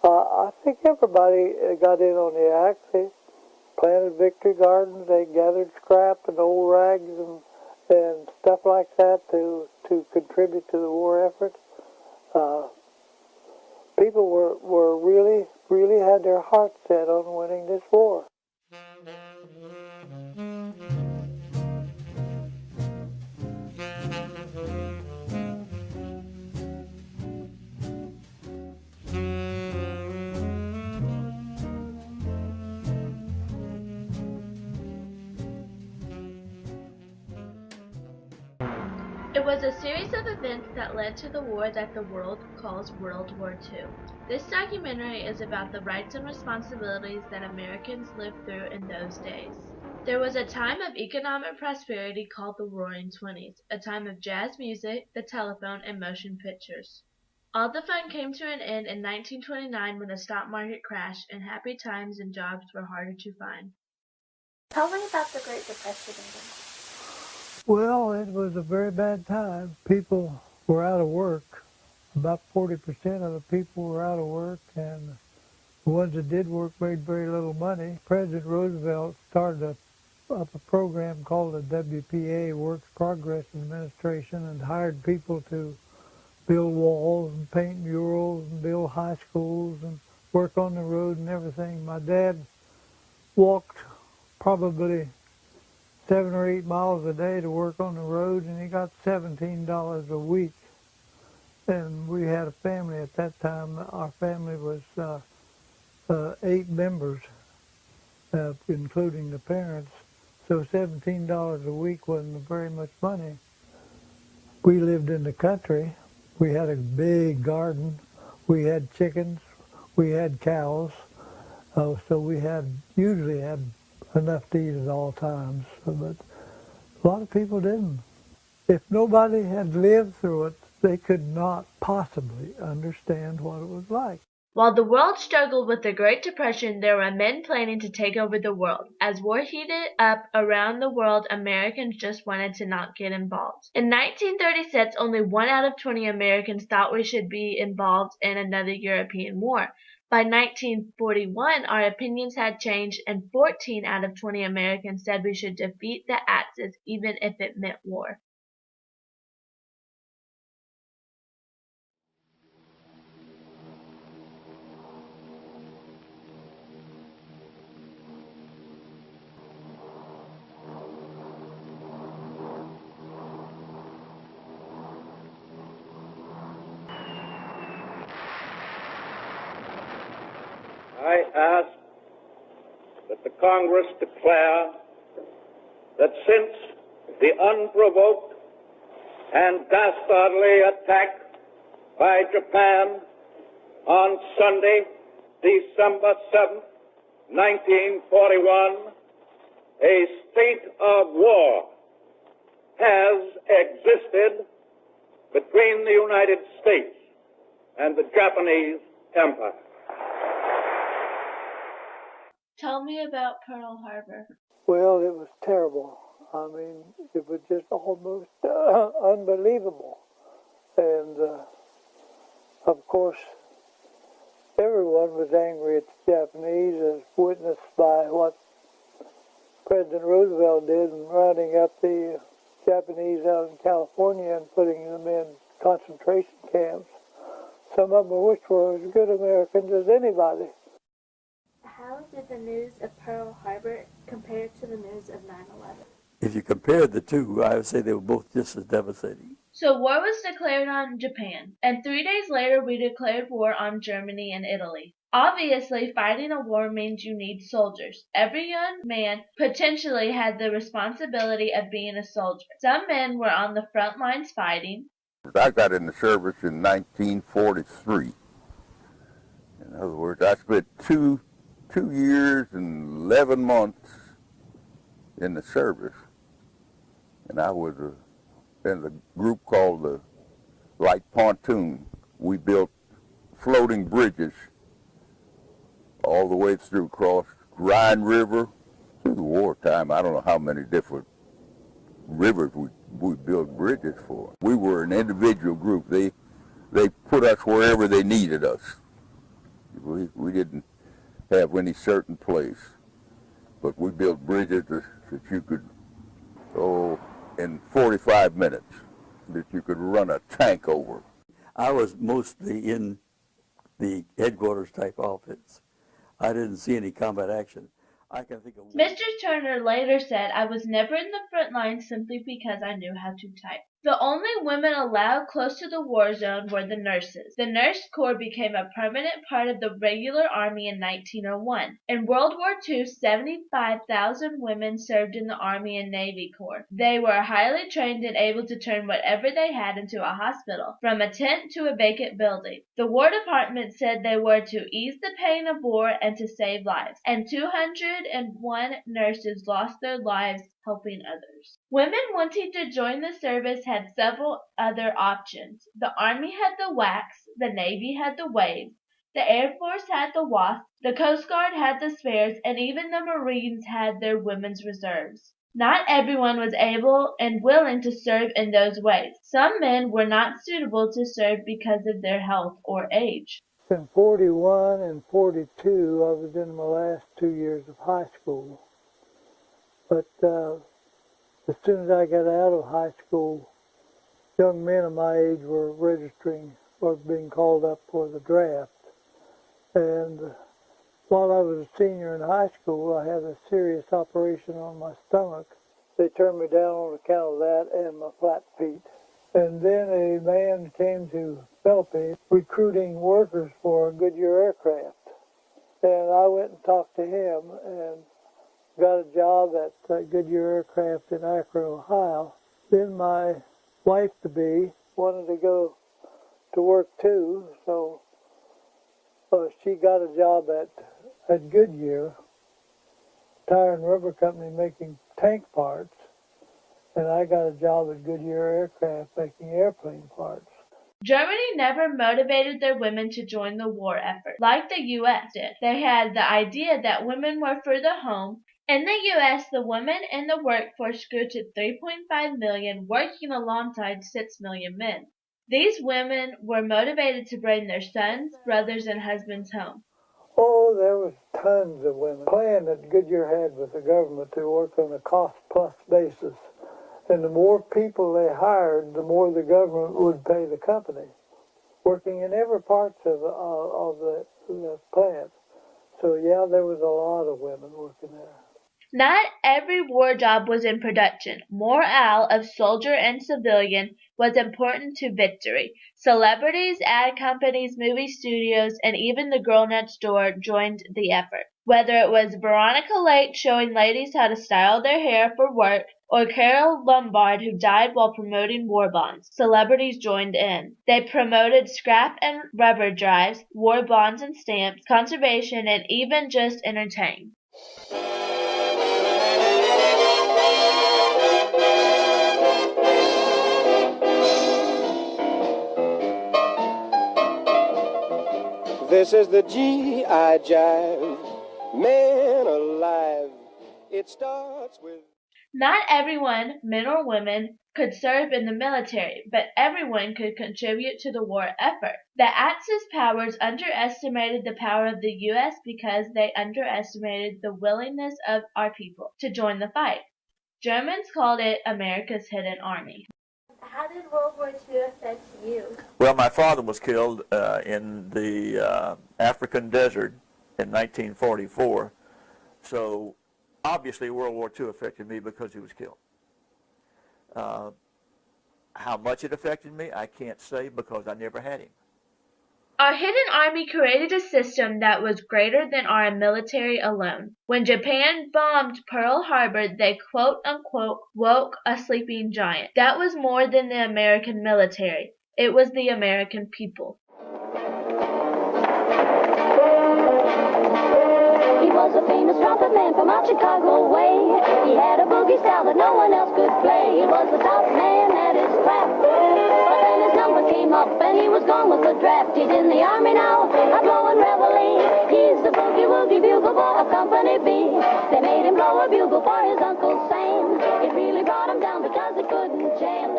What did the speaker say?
I think everybody got in on the act. They planted victory gardens. They gathered scrap and old rags and stuff like that to contribute to the war effort. People were really had their hearts set on winning this war. It was a series of events that led to the war that the world calls World War II. This documentary is about the rights and responsibilities that Americans lived through in those days. There was a time of economic prosperity called the Roaring Twenties, a time of jazz music, the telephone, and motion pictures. All the fun came to an end in 1929 when the stock market crashed and happy times and jobs were harder to find. Tell me about the Great Depression again. Well, it was a very bad time. People were out of work. About 40% of the people were out of work, and the ones that did work made very little money. President Roosevelt started up a program called the WPA, Works Progress Administration, and hired people to build walls and paint murals and build high schools and work on the road and everything. My dad walked probably 7 or 8 miles a day to work on the road, and he got $17 a week. And we had a family at that time. Our family was 8 members, including the parents. So $17 a week wasn't very much money. We lived in the country. We had a big garden. We had chickens. We had cows. So we usually had enough to eat at all times, but a lot of people didn't. If nobody had lived through it, they could not possibly understand what it was like. While the world struggled with the Great Depression, there were men planning to take over the world. As war heated up around the world, Americans just wanted to not get involved. In 1936, only 1 out of 20 Americans thought we should be involved in another European war. By 1941, our opinions had changed, and 14 out of 20 Americans said we should defeat the Axis, even if it meant war. I ask that the Congress declare that since the unprovoked and dastardly attack by Japan on Sunday, December 7th, 1941, a state of war has existed between the United States and the Japanese Empire. Tell me about Pearl Harbor. Well, it was terrible. I mean, it was just almost unbelievable. And, of course, everyone was angry at the Japanese, as witnessed by what President Roosevelt did in rounding up the Japanese out in California and putting them in concentration camps. Some of them were as good Americans as anybody. How did the news of Pearl Harbor compare to the news of 9/11? If you compared the two, I would say they were both just as devastating. So war was declared on Japan, and 3 days later we declared war on Germany and Italy. Obviously, fighting a war means you need soldiers. Every young man potentially had the responsibility of being a soldier. Some men were on the front lines fighting. I got in the service in 1943. In other words, I spent two years and 11 months in the service, and I was in a group called the Light Pontoon. We built floating bridges all the way through across Rhine River through the wartime. I don't know how many different rivers we built bridges for. We were an individual group. They put us wherever they needed us. We didn't have any certain place, but we built bridges that you could, in 45 minutes, that you could run a tank over. I was mostly in the headquarters type office. I didn't see any combat action. I can think of Mr. Turner later said, "I was never in the front lines simply because I knew how to type." The only women allowed close to the war zone were the nurses. The Nurse Corps became a permanent part of the regular army in 1901. In World War II, 75,000 women served in the Army and Navy Corps. They were highly trained and able to turn whatever they had into a hospital, from a tent to a vacant building. The War Department said they were to ease the pain of war and to save lives, and 201 nurses lost their lives helping others. Women wanting to join the service had several other options. The Army had the WACs, the Navy had the WAVES, the Air Force had the WASP, the Coast Guard had the spares, and even the Marines had their women's reserves. Not everyone was able and willing to serve in those ways. Some men were not suitable to serve because of their health or age. In 41 and 42, I was in my last 2 years of high school. But as soon as I got out of high school, young men of my age were registering or being called up for the draft. And while I was a senior in high school, I had a serious operation on my stomach. They turned me down on account of that and my flat feet. And then a man came to Pelpy recruiting workers for a Goodyear aircraft. And I went and talked to him and got a job at Goodyear Aircraft in Akron, Ohio. Then my wife-to-be wanted to go to work too, so she got a job at Goodyear, Tire and Rubber Company, making tank parts, and I got a job at Goodyear Aircraft making airplane parts. Germany never motivated their women to join the war effort, like the U.S. did. They had the idea that women were for the home. In the U.S., the women in the workforce grew to 3.5 million, working alongside 6 million men. These women were motivated to bring their sons, brothers, and husbands home. Oh, there was tons of women. The plan that Goodyear had with the government to work on a cost-plus basis. And the more people they hired, the more the government would pay the company, working in every part of the plant. So, yeah, there was a lot of women working there. Not every war job was in production. Morale of soldier and civilian was important to victory. Celebrities, ad companies, movie studios, and even the girl next door joined the effort. Whether it was Veronica Lake showing ladies how to style their hair for work, or Carol Lombard, who died while promoting war bonds, celebrities joined in. They promoted scrap and rubber drives, war bonds and stamps, conservation, and even just entertain. This is the G.I. Jive, man alive. It starts with... Not everyone, men or women, could serve in the military, but everyone could contribute to the war effort. The Axis powers underestimated the power of the U.S. because they underestimated the willingness of our people to join the fight. Germans called it America's hidden army. How did World War II affect you? Well, my father was killed in the African desert in 1944, so obviously World War II affected me because he was killed. How much it affected me, I can't say because I never had him. Our hidden army created a system that was greater than our military alone. When Japan bombed Pearl Harbor, they quote-unquote woke a sleeping giant. That was more than the American military. It was the American people. He was a famous trumpet man from out Chicago way. He had a boogie style that no one else could play. He was the top man at his craft. But then his number came up and he was gone with the draft. He's in the army now, a blowing reveille. He's the boogie-woogie bugle boy of Company B. They made him blow a bugle for his Uncle Sam. It really brought him down because he couldn't jam.